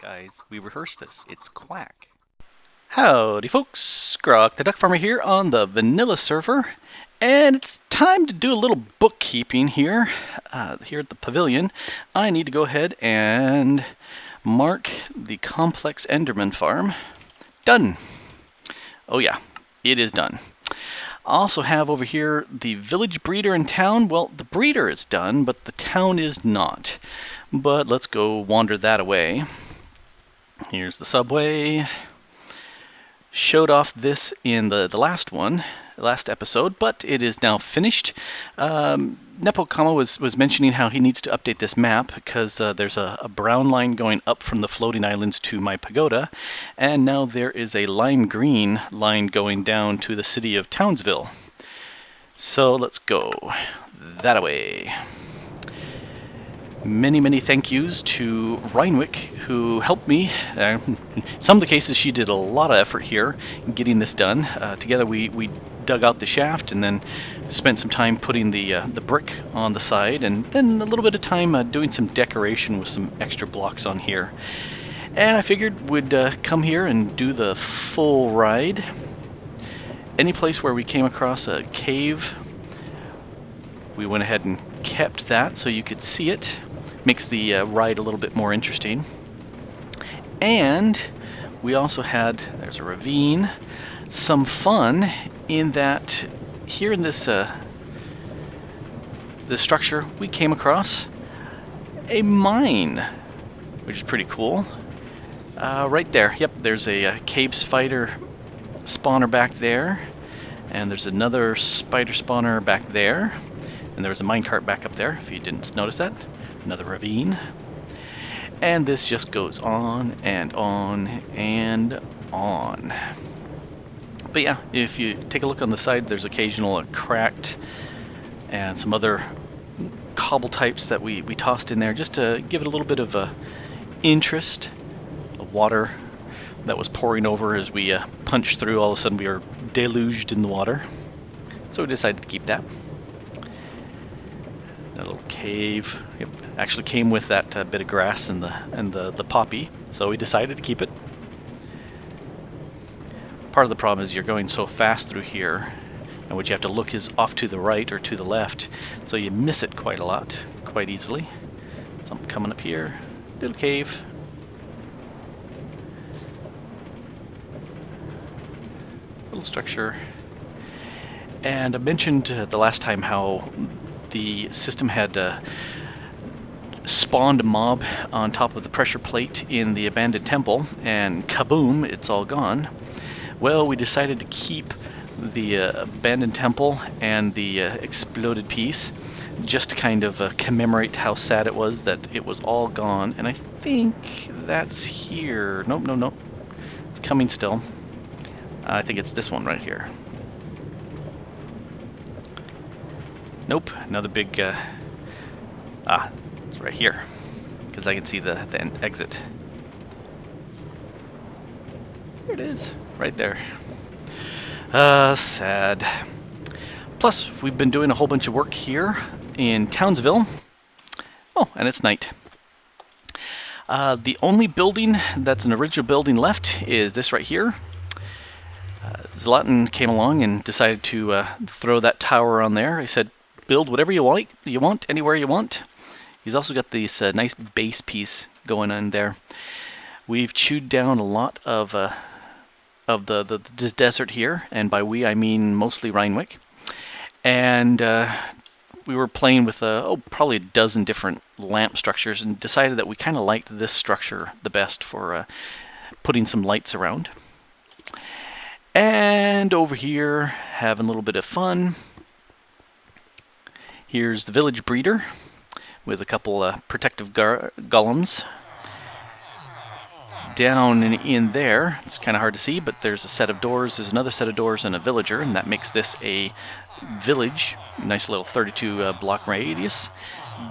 Guys, we rehearsed this. It's Quack. Howdy folks, Grok the DuckFarmer here on the vanilla server, and it's time to do a little bookkeeping here, here at the pavilion. I need to go ahead and mark the complex Enderman farm. Done. Oh yeah, it is done. I also have over here the village breeder in town. Well, the breeder is done, but the town is not. But let's go wander that away. Here's the subway. Showed off this in the last episode, but it is now finished. Nepokama was mentioning how he needs to update this map because there's a brown line going up from the floating islands to my pagoda, and now there is a lime green line going down to the City of Townsville. So let's go that way. Many thank yous to Reinwick, who helped me. In some of the cases, she did a lot of effort here in getting this done. Together we dug out the shaft and then spent some time putting the brick on the side, and then a little bit of time doing some decoration with some extra blocks on here. And I figured we'd come here and do the full ride. Any place where we came across a cave, we went ahead and kept that so you could see it. Makes the ride a little bit more interesting. And we also had, there's a ravine, some fun in that here in this structure we came across a mine, which is pretty cool. Right there, yep, there's a cave spider spawner back there, and there's another spider spawner back there, and there was a minecart back up there if you didn't notice that. Another ravine, and this just goes on and on and on. But yeah, if you take a look on the side, there's occasional cracked and some other cobble types that we tossed in there just to give it a little bit of interest. Of water that was pouring over as we punched through. All of a sudden we were deluged in the water, so we decided to keep that. A little cave. Yep. Actually came with that bit of grass and the poppy, so we decided to keep it. Part of the problem is you're going so fast through here, and what you have to look is off to the right or to the left, so you miss it quite a lot, quite easily. Something coming up here. Little cave. Little structure. And I mentioned the last time how the system had spawned a mob on top of the pressure plate in the abandoned temple, and kaboom, it's all gone. Well, we decided to keep the abandoned temple and the exploded piece just to kind of commemorate how sad it was that it was all gone. And I think that's here. Nope. It's coming still. I think it's this one right here. Nope, another big, it's right here, because I can see the exit. There it is, right there. Sad. Plus, we've been doing a whole bunch of work here in Townsville. Oh, and it's night. The only building that's an original building left is this right here. Zlatan came along and decided to throw that tower on there. He said, build whatever you want, anywhere you want. He's also got this nice base piece going on there. We've chewed down a lot of the desert here, and by we I mean mostly Reinwick. And we were playing with probably a dozen different lamp structures, and decided that we kind of liked this structure the best for putting some lights around. And over here, having a little bit of fun. Here's the village breeder with a couple protective golems. Down in there, it's kind of hard to see, but there's a set of doors, there's another set of doors and a villager, and that makes this a village. Nice little 32 block radius.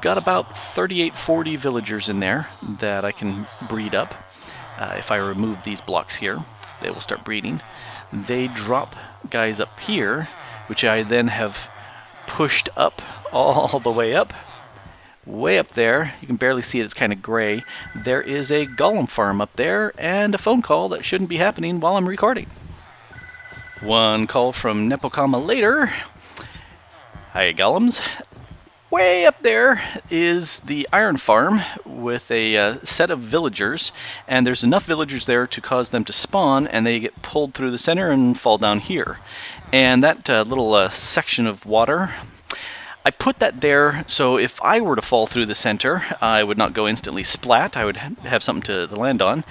Got about 38-40 villagers in there that I can breed up. If I remove these blocks here, they will start breeding. They drop guys up here, which I then have pushed up all the way up way up there, you can barely see it, it's kind of gray, there is a golem farm up there and a phone call that shouldn't be happening while I'm recording. One call from Nepokama later. Hi, golems. Way up there is the iron farm with a set of villagers, and there's enough villagers there to cause them to spawn, and they get pulled through the center and fall down here. And that little section of water, I put that there so if I were to fall through the center, I would not go instantly splat. I would have something to land on.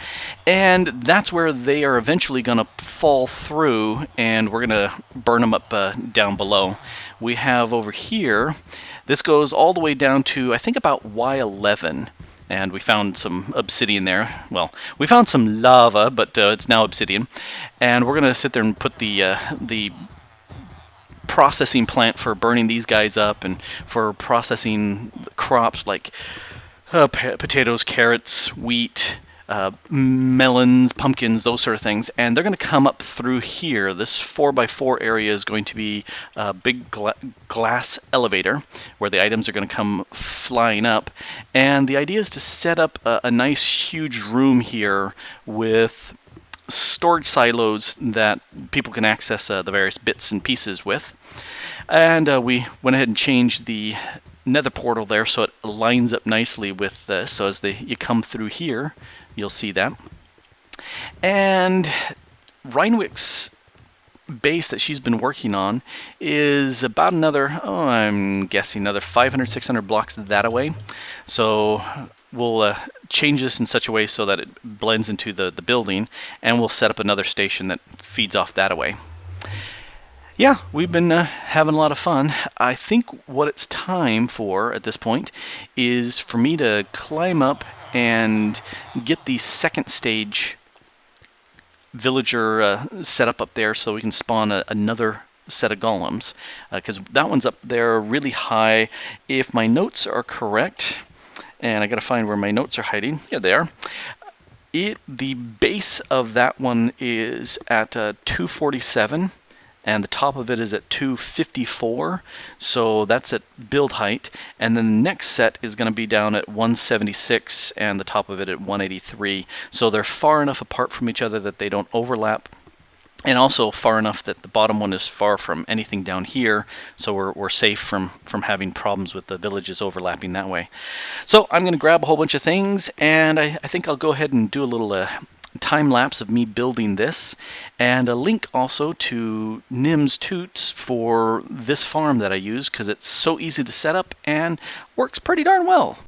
And that's where they are eventually going to fall through, and we're going to burn them up down below. We have over here, this goes all the way down to, I think, about Y11. And we found some obsidian there. Well, we found some lava, but it's now obsidian. And we're going to sit there and put the processing plant for burning these guys up and for processing crops like potatoes, carrots, wheat, melons, pumpkins, those sort of things. And they're going to come up through here. This 4x4 area is going to be a big glass elevator where the items are going to come flying up. And the idea is to set up a nice huge room here with storage silos that people can access the various bits and pieces with. And we went ahead and changed the nether portal there so it lines up nicely with this. So as you come through here, you'll see that. And Reinwick's base that she's been working on is about another, I'm guessing another 500, 600 blocks that away. So we'll change this in such a way so that it blends into the building, and we'll set up another station that feeds off that away. Yeah, we've been having a lot of fun. I think what it's time for at this point is for me to climb up and get the second stage villager set up there so we can spawn another set of golems, because that one's up there really high. If my notes are correct, and I gotta find where my notes are hiding. Yeah, they are. The base of that one is at 247, and the top of it is at 254, so that's at build height. And then the next set is going to be down at 176, and the top of it at 183. So they're far enough apart from each other that they don't overlap, and also far enough that the bottom one is far from anything down here, so we're safe from having problems with the villages overlapping that way. So I'm going to grab a whole bunch of things, and I think I'll go ahead and do a little time lapse of me building this, and a link also to Nim's Toots for this farm that I use, because it's so easy to set up and works pretty darn well.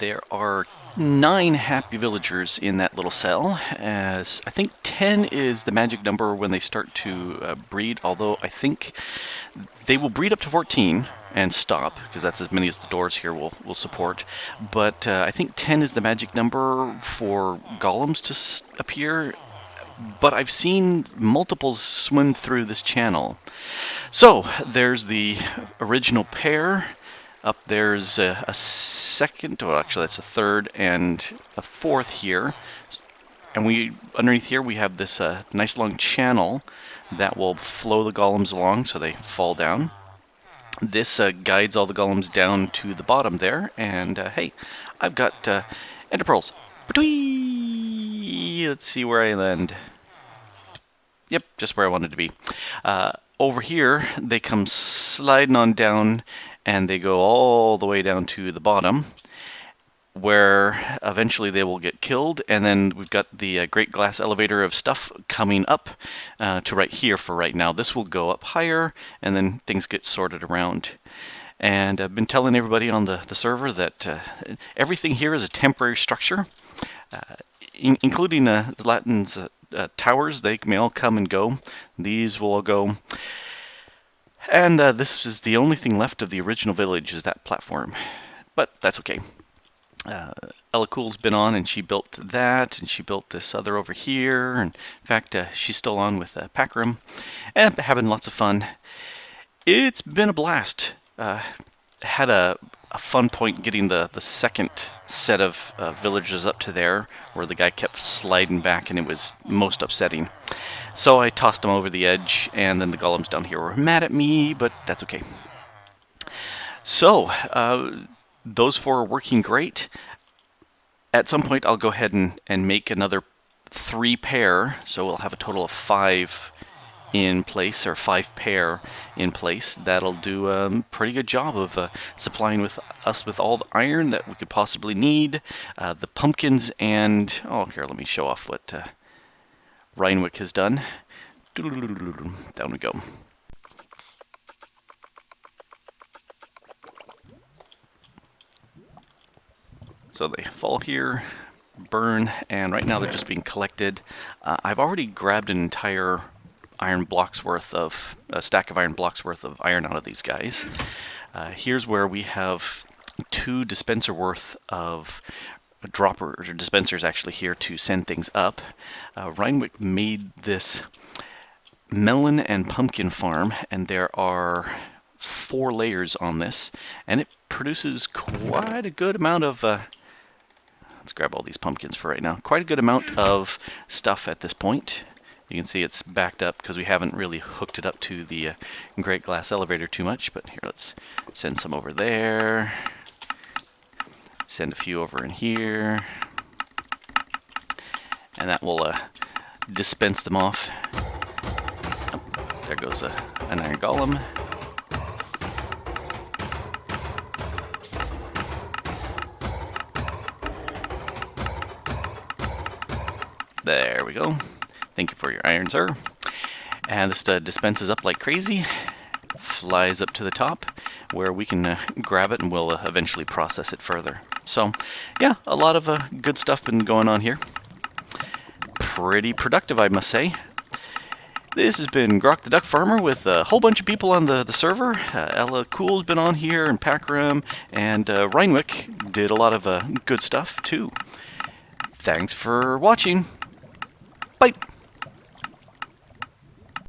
There are 9 happy villagers in that little cell, as I think 10 is the magic number when they start to breed, although I think they will breed up to 14 and stop, because that's as many as the doors here will support. But I think 10 is the magic number for golems to appear, but I've seen multiples swim through this channel. So, there's the original pair. Up there's a second, well actually that's a third and a fourth here. And underneath here we have this nice long channel that will flow the golems along so they fall down. This guides all the golems down to the bottom there, and hey, I've got ender pearls. Let's see where I land. Yep, just where I wanted to be. Over here, they come sliding on down, and they go all the way down to the bottom, where eventually they will get killed, and then we've got the great glass elevator of stuff coming up to right here for right now. This will go up higher, and then things get sorted around. And I've been telling everybody on the server that everything here is a temporary structure, including Zlatan's towers. They may all come and go. These will all go. And this is the only thing left of the original village, is that platform. But that's okay. Ella Cool's been on, and she built that, and she built this other over here. And in fact, she's still on with Packroom, and having lots of fun. It's been a blast. Had a fun point getting the second set of villagers up to there, where the guy kept sliding back, and it was most upsetting. So I tossed him over the edge, and then the golems down here were mad at me, but that's okay. So, those 4 are working great. At some point, I'll go ahead and make another 3 pair, so we'll have a total of 5 in place, or 5 pair in place. That'll do a pretty good job of supplying us with all the iron that we could possibly need, the pumpkins, and oh, here, let me show off what Reinwick has done. Down we go. So they fall here, burn, and right now they're just being collected. I've already grabbed an entire iron blocks worth of, a stack of iron blocks worth of iron out of these guys. Here's where we have 2 dispenser worth of droppers, or dispensers actually, here to send things up. Reinwick made this melon and pumpkin farm, and there are 4 layers on this, and it produces quite a good amount of let's grab all these pumpkins for right now. Quite a good amount of stuff at this point. You can see it's backed up because we haven't really hooked it up to the great glass elevator too much, but here, let's send some over there. Send a few over in here. And that will dispense them off. Oh, there goes an iron golem. There we go. Thank you for your iron, sir. And this dispenses up like crazy. Flies up to the top, where we can grab it, and we'll eventually process it further. So, yeah, a lot of good stuff been going on here. Pretty productive, I must say. This has been Grok the DuckFarmer with a whole bunch of people on the server. Ella Cool's been on here, and Packroom, and Reinwick did a lot of good stuff, too. Thanks for watching. Bye!